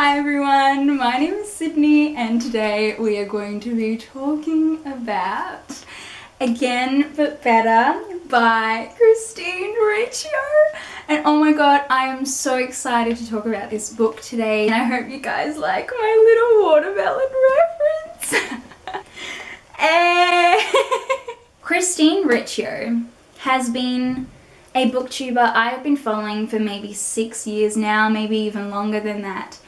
Hi everyone, my name is Sydney and today we are going to be talking about Again But Better by Riccio. And oh my god, I am so excited to talk about this book today and I hope you guys like my little watermelon reference. Riccio has been a booktuber I have been following for maybe 6 years now, maybe even longer than that.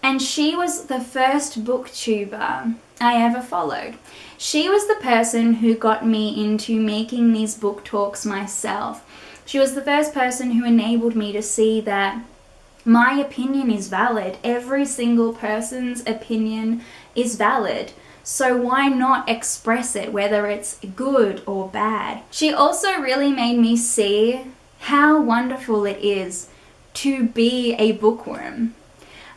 And she was the first booktuber I ever followed. She was the person who got me into making these book talks myself. She was the first person who enabled me to see that my opinion is valid. Every single person's opinion is valid. So why not express it, whether it's good or bad? She also really made me see how wonderful it is to be a bookworm.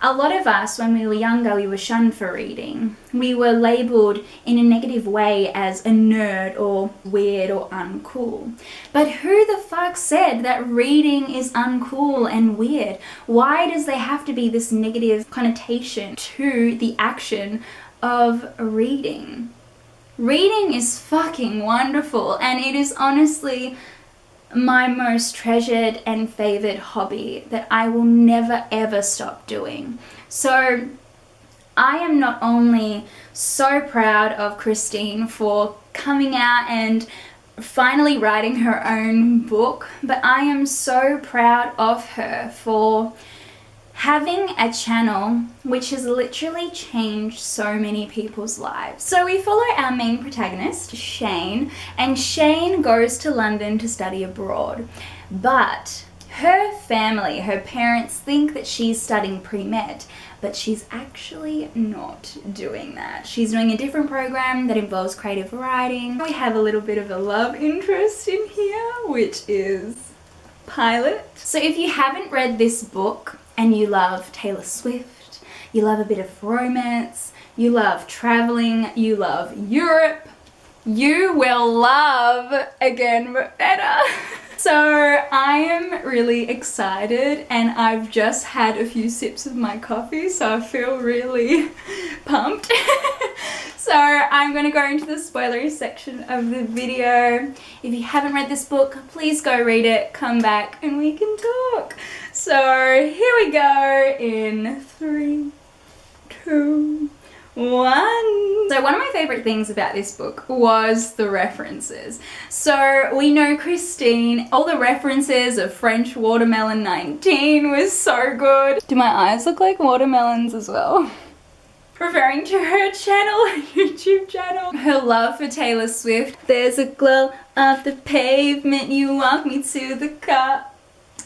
A lot of us, when we were younger, we were shunned for reading. We were labelled in a negative way as a nerd or weird or uncool. But who the fuck said that reading is uncool and weird? Why does there have to be this negative connotation to the action of reading? Reading is fucking wonderful, and it is honestly my most treasured and favorite hobby that I will never ever stop doing. So I am not only so proud of Christine for coming out and finally writing her own book, but I am so proud of her for having a channel which has literally changed so many people's lives. So we follow our main protagonist, Shane, and Shane goes to London to study abroad. But her family, her parents, think that she's studying pre-med, but she's actually not doing that. She's doing a different program that involves creative writing. We have a little bit of a love interest in here, which is Pilot. So if you haven't read this book, and you love Taylor Swift, you love a bit of romance, you love traveling, you love Europe, you will love Again But Better. So I am really excited and I've just had a few sips of my coffee, so I feel really pumped. So I'm going to go into the spoilery section of the video. If you haven't read this book, please go read it, come back and we can talk. So here we go in 3, 2, 1. So one of my favorite things about this book was the references. So we know Christine, all the references of French Watermelon 19 was so good. Do my eyes look like watermelons as well? Referring to her channel, her YouTube channel. Her love for Taylor Swift. There's a glow off the pavement, you walk me to the car.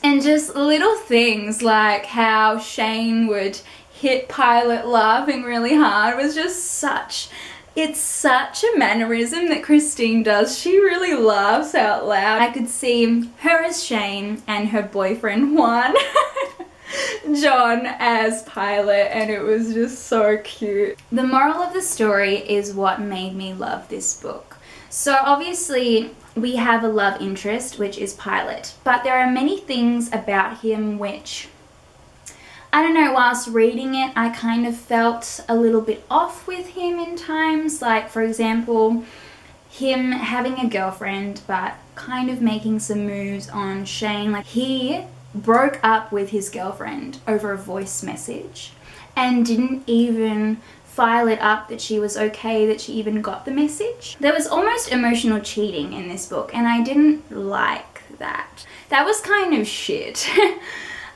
And just little things like how Shane would hit Pilot laughing really hard was just such, it's such a mannerism that Christine does. She really laughs out loud. I could see her as Shane and her boyfriend Juan, John, as Pilot, and it was just so cute. The moral of the story is what made me love this book. So obviously we have a love interest, which is Pilot, but there are many things about him which, I don't know, whilst reading it I kind of felt a little bit off with him in times. Like, for example, him having a girlfriend but kind of making some moves on Shane. Like, he broke up with his girlfriend over a voice message and didn't even file it up that she was okay that she even got the message. There was almost emotional cheating in this book and I didn't like that. That was kind of shit.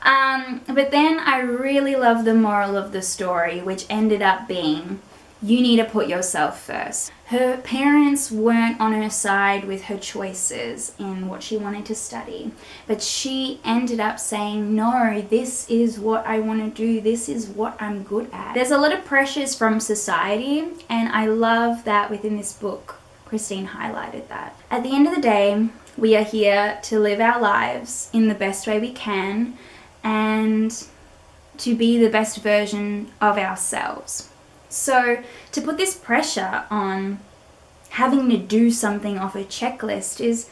But then I really love the moral of the story, which ended up being, you need to put yourself first. Her parents weren't on her side with her choices in what she wanted to study, but she ended up saying, no, this is what I want to do, this is what I'm good at. There's a lot of pressures from society, and I love that within this book, Christine highlighted that. At the end of the day, we are here to live our lives in the best way we can, and to be the best version of ourselves. So to put this pressure on having to do something off a checklist is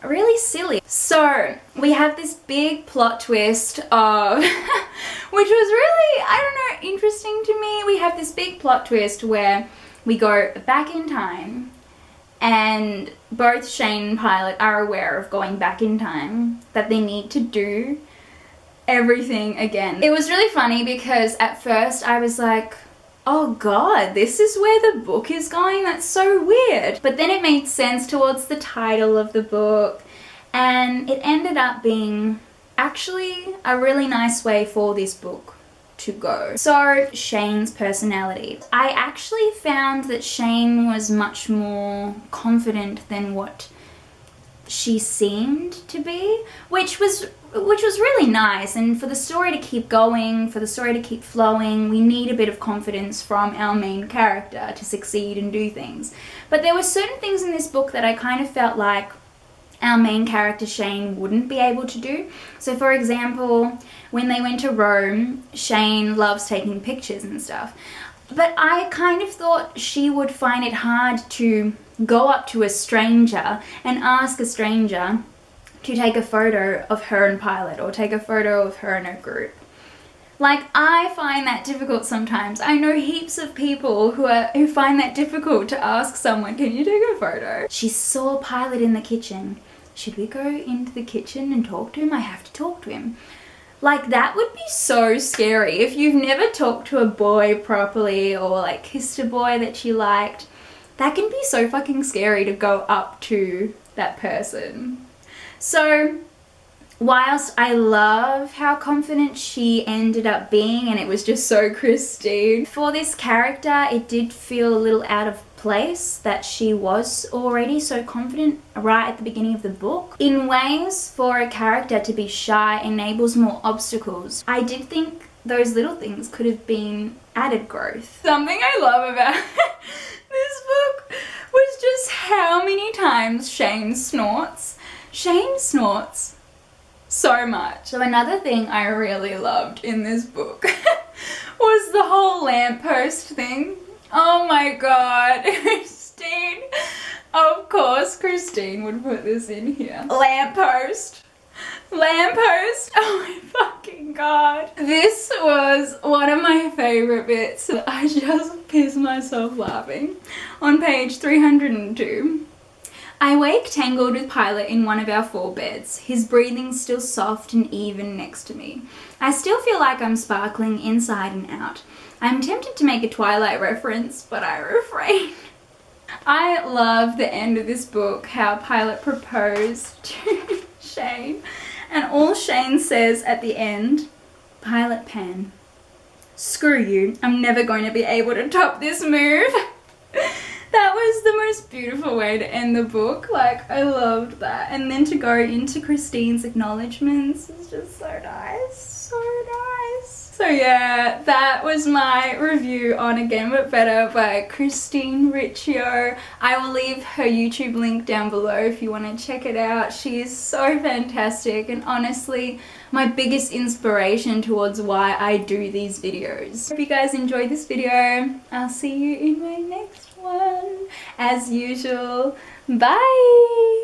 really silly. So we have this big plot twist of, which was really, I don't know, interesting to me. We have this big plot twist where we go back in time, and both Shane and Pilot are aware of going back in time, that they need to do everything again. It was really funny because at first I was like, oh god, this is where the book is going? That's so weird. But then it made sense towards the title of the book, and it ended up being actually a really nice way for this book to go. So, Shane's personality. I actually found that Shane was much more confident than what she seemed to be, which was really nice. And for the story to keep going, for the story to keep flowing, we need a bit of confidence from our main character to succeed and do things. But there were certain things in this book that I kind of felt like our main character Shane wouldn't be able to do. So for example, when they went to Rome, Shane loves taking pictures and stuff. But I kind of thought she would find it hard to go up to a stranger and ask a stranger to take a photo of her and Pilot, or take a photo of her and her group. Like, I find that difficult sometimes. I know heaps of people who find that difficult to ask someone, can you take a photo? She saw Pilot in the kitchen. Should we go into the kitchen and talk to him? I have to talk to him. Like, that would be so scary. If you've never talked to a boy properly, or like kissed a boy that you liked, that can be so fucking scary to go up to that person. So, whilst I love how confident she ended up being, and it was just so Christine, for this character it did feel a little out of place that she was already so confident right at the beginning of the book. In ways, for a character to be shy enables more obstacles. I did think those little things could have been added growth. Something I love about this book was just how many times Shane snorts. Shane snorts so much. So another thing I really loved in this book was the whole lamppost thing. Oh my god, Christine. Of course Christine would put this in here. Lamppost. Lamppost. Oh my fucking god. This was one of my favorite bits. I just pissed myself laughing. On page 302. I wake tangled with Pilot in one of our 4 beds, his breathing still soft and even next to me. I still feel like I'm sparkling inside and out. I'm tempted to make a Twilight reference, but I refrain. I love the end of this book, how Pilot proposed to Shane, and all Shane says at the end, Pilot Pan, screw you, I'm never going to be able to top this move. That was the most beautiful way to end the book. Like, I loved that. And then to go into Christine's acknowledgements is just so nice. So nice. So yeah, that was my review on Again But Better by Christine Riccio. I will leave her YouTube link down below if you want to check it out. She is so fantastic, and honestly, my biggest inspiration towards why I do these videos. Hope you guys enjoyed this video. I'll see you in my next one. As usual, bye!